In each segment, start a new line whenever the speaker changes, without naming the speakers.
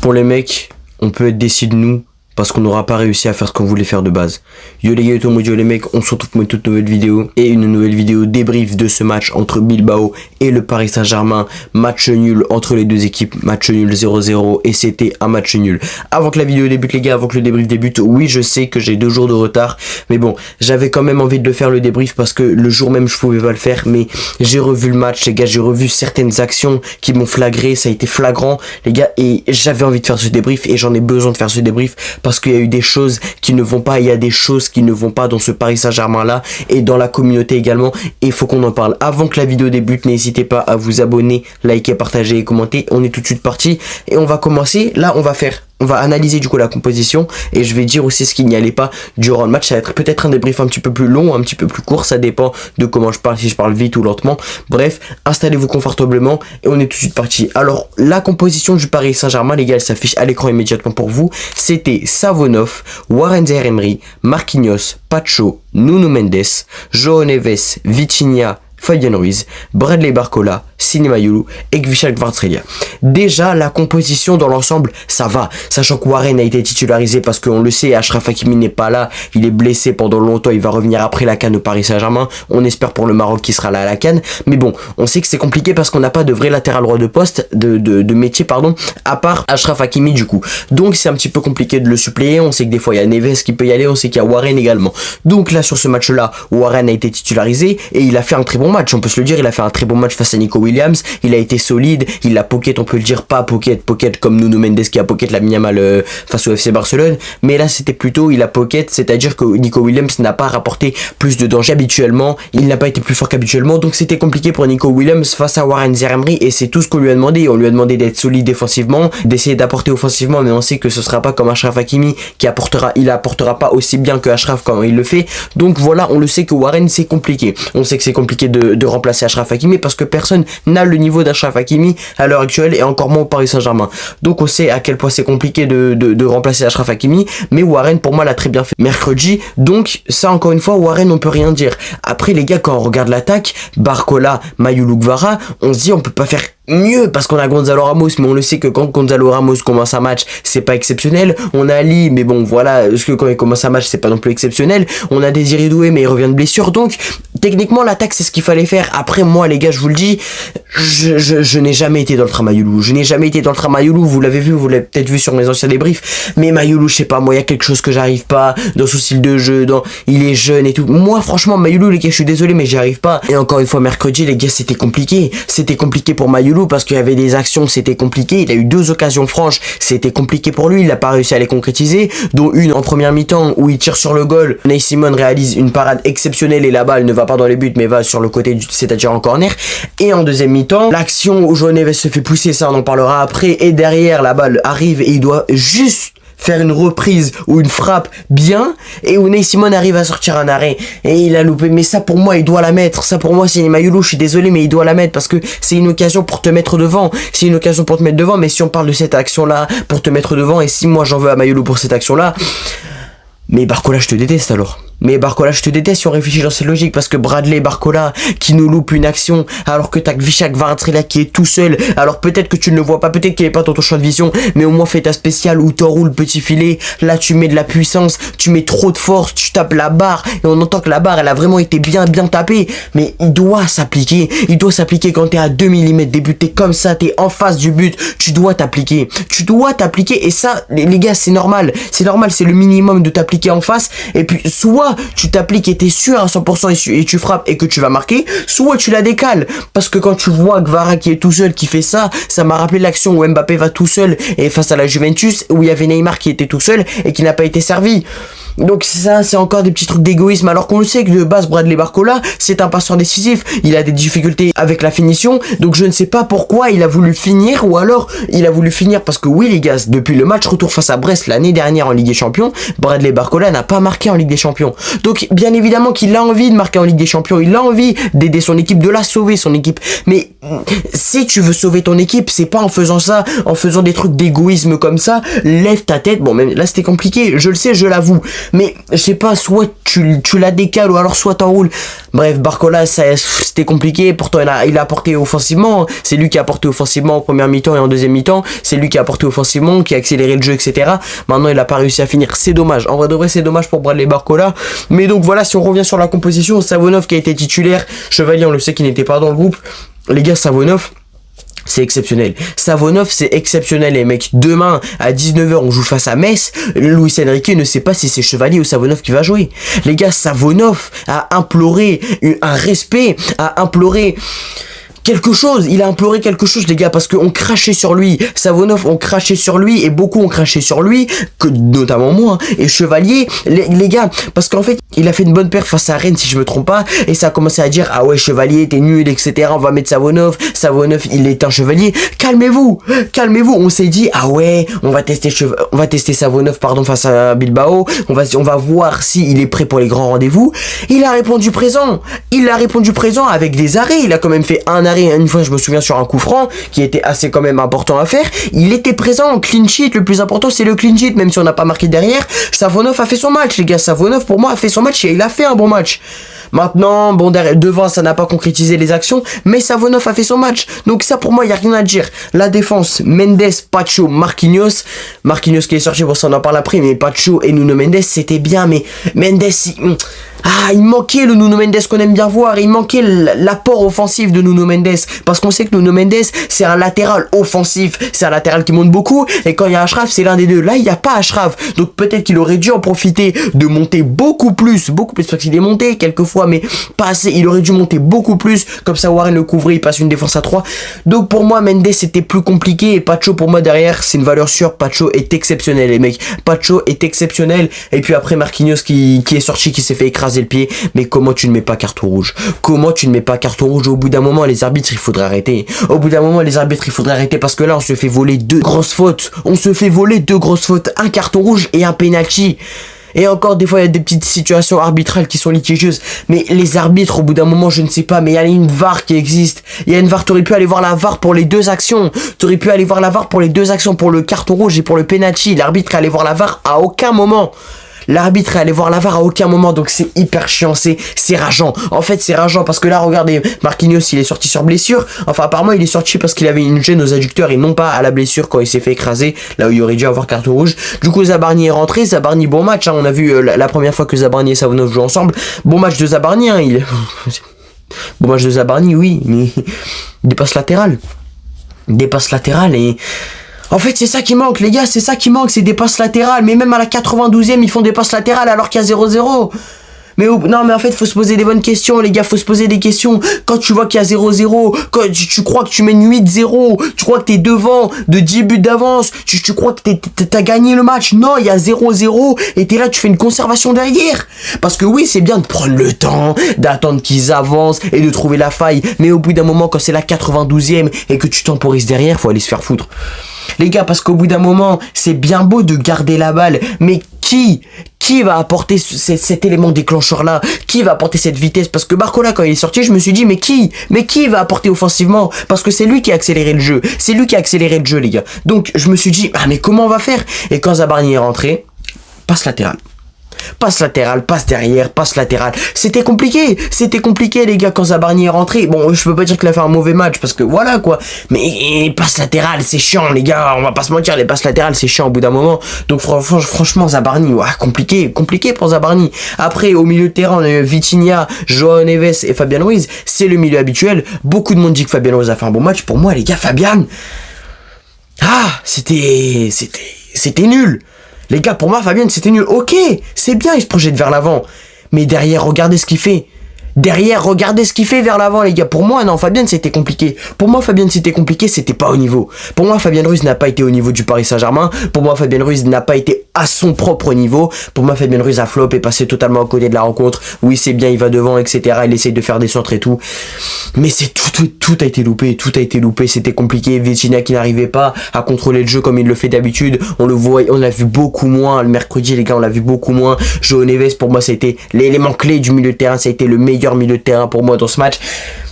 Pour les mecs, on peut être déçus de nous parce qu'on n'aura pas réussi à faire ce qu'on voulait faire de base. Yo les gars, yo les mecs, on se retrouve pour une toute nouvelle vidéo et une nouvelle vidéo débrief de ce match entre Bilbao et le Paris Saint-Germain. Match nul entre les deux équipes, match nul 0-0 et c'était un match nul. Avant que la vidéo débute les gars, avant que le débrief débute, oui je sais que j'ai 2 jours de retard, mais bon, j'avais quand même envie de le faire le débrief parce que le jour même je pouvais pas le faire, mais j'ai revu le match les gars, j'ai revu certaines actions qui m'ont flagré, ça a été flagrant les gars et j'avais envie de faire ce débrief et j'en ai besoin de faire ce débrief parce qu'il y a eu des choses qui ne vont pas, il y a des choses qui ne vont pas dans ce Paris Saint-Germain là et dans la communauté également et il faut qu'on en parle. Avant que la vidéo débute, n'hésitez pas à vous abonner, liker, partager et commenter. On est tout de suite parti et on va commencer. Là on va analyser du coup la composition et je vais dire aussi ce qu'il n'y allait pas durant le match. Ça va être peut-être un débrief un petit peu plus long, un petit peu plus court, ça dépend de comment je parle, si je parle vite ou lentement. Bref, installez-vous confortablement et on est tout de suite parti. Alors la composition du Paris Saint-Germain les gars, elle s'affiche à l'écran immédiatement pour vous. C'était Savonov, Warren Zaïre-Emery, Marquinhos, Pacho, Nuno Mendes, João Neves, Vitinha, Fabian Ruiz, Bradley Barcola, Siny Mayulu et Gvichak Kvaratskhelia. Déjà la composition dans l'ensemble ça va, sachant que Warren a été titularisé parce qu'on le sait, Achraf Hakimi n'est pas là, il est blessé pendant longtemps, il va revenir après la CAN au Paris Saint-Germain, on espère pour le Maroc qui sera là à la CAN, mais bon, on sait que c'est compliqué parce qu'on n'a pas de vrai latéral droit de poste, de métier pardon, à part Achraf Hakimi du coup, donc c'est un petit peu compliqué de le suppléer, on sait que des fois il y a Neves qui peut y aller, on sait qu'il y a Warren également, donc là sur ce match là, Warren a été titularisé et il a fait un très bon match, on peut se le dire, il a fait un très bon match face à Nico Williams, il a été solide, il a pocket, on peut le dire, pas pocket comme Nuno Mendes qui a pocket la Yamal face au FC Barcelone, mais là c'était plutôt il a pocket, c'est-à-dire que Nico Williams n'a pas rapporté plus de danger habituellement, il n'a pas été plus fort qu'habituellement, donc c'était compliqué pour Nico Williams face à Warren Zaïre-Emery et c'est tout ce qu'on lui a demandé, on lui a demandé d'être solide défensivement, d'essayer d'apporter offensivement, mais on sait que ce sera pas comme Achraf Hakimi qui apportera, il apportera pas aussi bien que Achraf quand il le fait, donc voilà, on le sait que Warren c'est compliqué, on sait que c'est compliqué de remplacer Achraf Hakimi parce que personne n'a le niveau d'Achraf Hakimi à l'heure actuelle et encore moins au Paris Saint-Germain. Donc on sait à quel point c'est compliqué de remplacer Achraf Hakimi, mais Warren pour moi l'a très bien fait mercredi. Donc ça encore une fois Warren on peut rien dire. Après les gars quand on regarde l'attaque, Barcola, Mayulu, Kvara, on se dit on peut pas faire mieux parce qu'on a Gonzalo Ramos, mais on le sait que quand Gonzalo Ramos commence un match c'est pas exceptionnel, on a Ali mais bon voilà, parce que quand il commence un match c'est pas non plus exceptionnel, on a Désiré Doué mais il revient de blessure, donc techniquement l'attaque c'est ce qu'il fallait faire. Après moi les gars je vous le dis, je n'ai jamais été dans le train Mayulu, je n'ai jamais été dans le train Mayulu, vous l'avez vu, vous l'avez peut-être vu sur mes anciens débriefs, mais Mayulu je sais pas, moi il y a quelque chose que j'arrive pas dans ce style de jeu, il est jeune et tout, moi franchement Mayulu les gars je suis désolé mais j'y arrive pas. Et encore une fois mercredi les gars c'était compliqué pour Mayulu parce qu'il y avait des actions, c'était compliqué, il a eu 2 occasions franches, c'était compliqué pour lui, il n'a pas réussi à les concrétiser, dont une en première mi-temps où il tire sur le goal, Unai Simon réalise une parade exceptionnelle et la balle ne va pas dans les buts mais va sur le côté c'est-à-dire en corner, et en deuxième mi-temps, l'action où João Neves se fait pousser, ça on en parlera après, et derrière la balle arrive et il doit juste faire une reprise ou une frappe bien et Unai Simon arrive à sortir un arrêt et il a loupé, mais ça pour moi il doit la mettre, ça pour moi c'est Mayulu, je suis désolé mais il doit la mettre parce que c'est une occasion pour te mettre devant, c'est une occasion pour te mettre devant, mais si on parle de cette action là pour te mettre devant et si moi j'en veux à Mayulu pour cette action là, mais Barcola je te déteste alors. Mais Barcola je te déteste si on réfléchit dans cette logique, parce que Bradley Barcola qui nous loupe une action alors que t'as Gvichak Kvaratskhelia qui est tout seul, alors peut-être que tu ne le vois pas, peut-être qu'il est pas dans ton champ de vision, mais au moins fais ta spéciale où t'enroules le petit filet, là tu mets de la puissance, tu mets trop de force, tu tapes la barre et on entend que la barre elle a vraiment été bien tapée, mais il doit s'appliquer quand t'es à 2 mm des buts, t'es comme ça, t'es en face du but, tu dois t'appliquer et ça les gars c'est normal, c'est le minimum de t'appliquer en face, et puis soit tu t'appliques et t'es sûr à 100% et tu frappes et que tu vas marquer, soit tu la décales, parce que quand tu vois Kvara qui est tout seul qui fait ça m'a rappelé l'action où Mbappé va tout seul et face à la Juventus où il y avait Neymar qui était tout seul et qui n'a pas été servi. Donc ça c'est encore des petits trucs d'égoïsme, alors qu'on le sait que de base Bradley Barcola c'est un passeur décisif, il a des difficultés avec la finition, donc je ne sais pas pourquoi il a voulu finir, ou alors il a voulu finir parce que oui les gars, depuis le match retour face à Brest l'année dernière en Ligue des Champions, Bradley Barcola n'a pas marqué en Ligue des Champions, donc bien évidemment qu'il a envie de marquer en Ligue des Champions, il a envie d'aider son équipe, de la sauver son équipe, mais si tu veux sauver ton équipe c'est pas en faisant ça, en faisant des trucs d'égoïsme comme ça, lève ta tête, bon même là c'était compliqué, je le sais, je l'avoue, mais je sais pas, soit tu la décales ou alors soit t'enroules. Bref, Barcola, c'était compliqué. Pourtant, il a apporté offensivement. C'est lui qui a apporté offensivement en première mi-temps et en deuxième mi-temps. C'est lui qui a apporté offensivement, qui a accéléré le jeu, etc. Maintenant, il a pas réussi à finir. C'est dommage. En vrai de vrai, c'est dommage pour Bradley Barcola. Mais donc voilà, si on revient sur la composition, Savonov qui a été titulaire, Chevalier, on le sait qu'il n'était pas dans le groupe. Les gars, Savonov, c'est exceptionnel. Savonov, c'est exceptionnel, les mecs. Demain, à 19h, on joue face à Metz. Luis Enrique ne sait pas si c'est Chevalier ou Savonov qui va jouer. Les gars, Savonov a imploré un respect, a imploré quelque chose, il a imploré quelque chose, les gars, parce qu'on crachait sur lui. Savonov, on crachait sur lui, et beaucoup ont craché sur lui, que notamment moi, et Chevalier, les gars, parce qu'en fait, il a fait une bonne perf face à Rennes, si je me trompe pas, et ça a commencé à dire, ah ouais, Chevalier, t'es nul, etc., on va mettre Savonov, il est un Chevalier. Calmez-vous, on s'est dit, ah ouais, on va tester Savonov, face à Bilbao, on va voir s'il est prêt pour les grands rendez-vous. Il a répondu présent avec des arrêts, il a quand même fait un arrêt une fois, je me souviens, sur un coup franc qui était assez quand même important à faire. Il était présent, clean sheet, le plus important c'est le clean sheet, même si on n'a pas marqué derrière. Savonov a fait son match, les gars. Savonov pour moi a fait son match et il a fait un bon match. Maintenant, bon, devant ça n'a pas concrétisé les actions, mais Savonov a fait son match. Donc ça pour moi, il n'y a rien à dire. La défense, Mendes, Pacho, Marquinhos qui est sorti, pour ça on en parle après, mais Pacho et Nuno Mendes c'était bien, mais Mendes, il manquait le Nuno Mendes qu'on aime bien voir, il manquait l'apport offensif de Nuno Mendes, parce qu'on sait que Nuno Mendes c'est un latéral offensif, c'est un latéral qui monte beaucoup, et quand il y a Achraf c'est l'un des deux. Là il n'y a pas Achraf, donc peut-être qu'il aurait dû en profiter de monter beaucoup plus, parce qu'il est monté quelques fois, mais pas assez. Il aurait dû monter beaucoup plus, comme ça Warren le couvrait, il passe une défense à 3. Donc pour moi Mendes c'était plus compliqué, et Pacho pour moi derrière c'est une valeur sûre. Pacho est exceptionnel, les mecs, Pacho est exceptionnel. Et puis après Marquinhos qui est sorti, qui s'est fait écraser le pied. Mais comment tu ne mets pas carton rouge? Au bout d'un moment les arbitres il faudrait arrêter. Parce que là on se fait voler deux grosses fautes, un carton rouge et un penalty. Et encore des fois il y a des petites situations arbitrales qui sont litigieuses, mais les arbitres au bout d'un moment je ne sais pas, mais il y a une VAR qui existe, t'aurais pu aller voir la VAR pour les deux actions, pour le carton rouge et pour le penalty. L'arbitre est allé voir la VAR à aucun moment. Donc c'est hyper chiant, c'est rageant. En fait c'est rageant parce que là regardez, Marquinhos il est sorti sur blessure, enfin apparemment il est sorti parce qu'il avait une gêne aux adducteurs et non pas à la blessure quand il s'est fait écraser, là où il aurait dû avoir carton rouge. Du coup Zabarni est rentré, Zabarni bon match, on a vu la première fois que Zabarni et Savonov jouent ensemble, bon match de Zabarni, bon match de Zabarni, oui, mais dépasse latérale et... En fait, c'est ça qui manque, les gars, c'est des passes latérales. Mais même à la 92e, ils font des passes latérales alors qu'il y a 0-0. Non, mais en fait, faut se poser des bonnes questions, les gars, faut se poser des questions. Quand tu vois qu'il y a 0-0, quand tu crois que tu mènes 8-0, tu crois que t'es devant de 10 buts d'avance, tu crois que t'as gagné le match. Non, il y a 0-0 et t'es là, tu fais une conservation derrière. Parce que oui, c'est bien de prendre le temps, d'attendre qu'ils avancent et de trouver la faille. Mais au bout d'un moment, quand c'est la 92e et que tu temporises derrière, faut aller se faire foutre. Les gars, parce qu'au bout d'un moment, c'est bien beau de garder la balle, mais qui va apporter cet élément déclencheur là? Qui va apporter cette vitesse? Parce que Barcola, quand il est sorti, je me suis dit, mais qui va apporter offensivement? Parce que c'est lui qui a accéléré le jeu, les gars. Donc je me suis dit, mais comment on va faire? Et quand Zabarni est rentré, passe latérale, passe derrière, passe latérale. C'était compliqué les gars quand Zabarni est rentré. Bon, je peux pas dire qu'il a fait un mauvais match parce que voilà quoi. Mais passe latérale, c'est chiant les gars, on va pas se mentir, les passes latérales c'est chiant au bout d'un moment. Donc franchement Zabarni, compliqué pour Zabarni. Après au milieu de terrain, on a eu Vitinha, João Neves et Fabian Ruiz. C'est le milieu habituel. Beaucoup de monde dit que Fabian Ruiz a fait un bon match. Pour moi les gars, Fabian, c'était nul. Les gars, pour moi, Fabian, c'était nul. Ok, c'est bien, il se projette vers l'avant. Mais derrière, regardez ce qu'il fait. Vers l'avant, les gars. Pour moi, non, Fabian, c'était compliqué. C'était pas au niveau. Pour moi, Fabian Ruiz n'a pas été au niveau du Paris Saint-Germain. Pour moi, Fabian Ruiz n'a pas été à son propre niveau. Pour moi, Fabian Ruiz a flop et passé totalement à côté de la rencontre. Oui, c'est bien, il va devant, etc. Il essaye de faire des centres et tout. Mais c'est tout a été loupé. C'était compliqué. Vitinha qui n'arrivait pas à contrôler le jeu comme il le fait d'habitude. On l'a vu beaucoup moins. Le mercredi, les gars, on l'a vu beaucoup moins. João Neves, pour moi, ça a été l'élément clé du milieu de terrain. Ça a été le meilleur milieu de terrain pour moi dans ce match.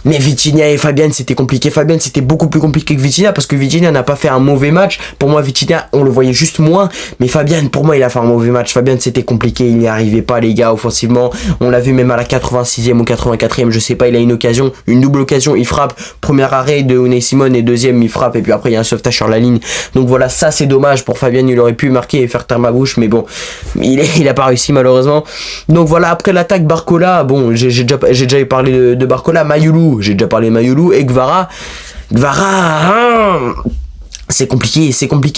Mais Vitinha et Fabian, c'était compliqué. Fabian, c'était beaucoup plus compliqué que Vitinha parce que Vitinha n'a pas fait un mauvais match. Pour moi, Vitinha, on le voyait juste moins. Mais Fabian, pour moi, il a fait un mauvais match. Fabian, c'était compliqué. Il n'y arrivait pas, les gars, offensivement. On l'a vu même à la 86e ou 84e, je sais pas. Il a une occasion, une double occasion. Il frappe. Premier arrêt de Unai Simon et deuxième, il frappe. Et puis après, il y a un sauvetage sur la ligne. Donc voilà, ça, c'est dommage pour Fabian. Il aurait pu marquer et faire taire ma bouche. Mais bon, il a pas réussi, malheureusement. Donc voilà, après l'attaque, Barcola. Bon, j'ai déjà parlé de Barcola. Mayoulou, j'ai déjà parlé de Mayoulou. Et Guevara, c'est compliqué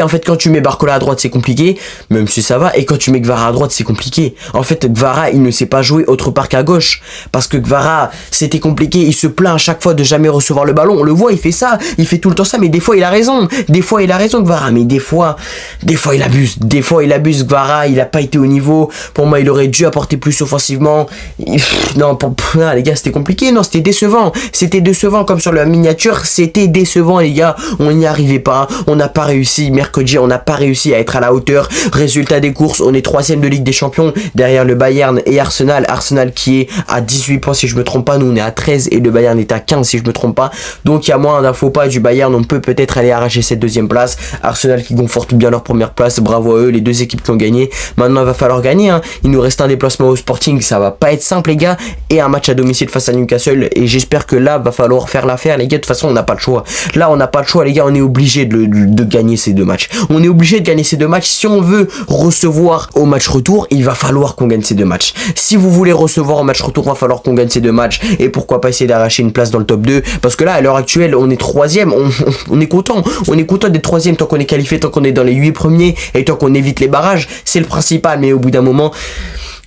en fait. Quand tu mets Barcola à droite c'est compliqué, même si ça va, et quand tu mets Guevara à droite c'est compliqué. En fait Guevara il ne sait pas jouer autre part qu'à gauche, parce que Guevara c'était compliqué, il se plaint à chaque fois de jamais recevoir le ballon, on le voit, il fait ça, il fait tout le temps ça, mais des fois il a raison Guevara, mais des fois il abuse Guevara, il a pas été au niveau. Pour moi il aurait dû apporter plus offensivement. Non, les gars c'était compliqué, non c'était décevant comme sur la miniature, c'était décevant les gars, on n'y arrivait pas. On n'a pas réussi, mercredi, on n'a pas réussi à être à la hauteur. Résultat des courses, on est 3ème de Ligue des Champions, derrière le Bayern et Arsenal. Arsenal qui est à 18 points si je me trompe pas, nous on est à 13 et le Bayern est à 15 si je me trompe pas. Donc il y a moins d'un faux pas du Bayern, on peut peut-être aller arracher cette 2ème place. Arsenal qui conforte bien leur première place, bravo à eux, les deux équipes qui ont gagné. Maintenant il va falloir gagner, hein. Il nous reste un déplacement au Sporting, ça va pas être simple les gars, et un match à domicile face à Newcastle, et j'espère que là va falloir faire l'affaire les gars. De toute façon on n'a pas le choix, là on n'a pas le choix les gars, on est obligé de gagner ces deux matchs. On est obligé de gagner ces deux matchs. Si on veut recevoir au match retour, il va falloir qu'on gagne ces deux matchs. Si vous voulez recevoir au match retour, il va falloir qu'on gagne ces deux matchs. Et pourquoi pas essayer d'arracher une place dans le top 2. Parce que là, à l'heure actuelle, on est 3ème. On est content. On est content d'être 3ème tant qu'on est qualifié, tant qu'on est dans les 8 premiers et tant qu'on évite les barrages. C'est le principal. Mais au bout d'un moment,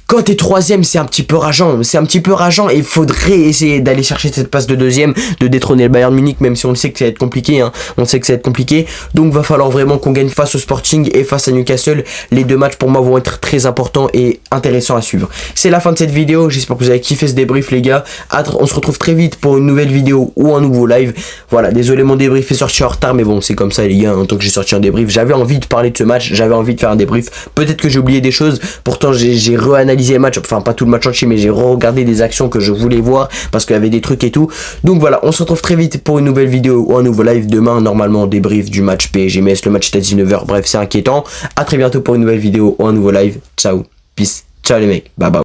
quand t'es 3ème, c'est un petit peu rageant. Et il faudrait essayer d'aller chercher cette place de 2ème, de détrôner le Bayern Munich, même si on le sait que ça va être compliqué, hein. On sait que ça va être compliqué. Donc va falloir vraiment qu'on gagne face au Sporting et face à Newcastle. Les deux matchs pour moi vont être très importants et intéressants à suivre. C'est la fin de cette vidéo. J'espère que vous avez kiffé ce débrief les gars. On se retrouve très vite pour une nouvelle vidéo ou un nouveau live. Voilà, désolé mon débrief est sorti en retard, mais bon c'est comme ça les gars, en tant que j'ai sorti un débrief. J'avais envie de parler de ce match, j'avais envie de faire un débrief. Peut-être que j'ai oublié des choses, pourtant j'ai réanalysé les matchs, enfin pas tout le match entier, mais j'ai regardé des actions que je voulais voir parce qu'il y avait des trucs et tout. Donc voilà, on se retrouve très vite pour une nouvelle vidéo ou un nouveau live demain, normalement débrief du match PSG-Metz, le match est à 19h, bref c'est inquiétant. À très bientôt pour une nouvelle vidéo ou un nouveau live. Ciao, peace, ciao les mecs, bye bye.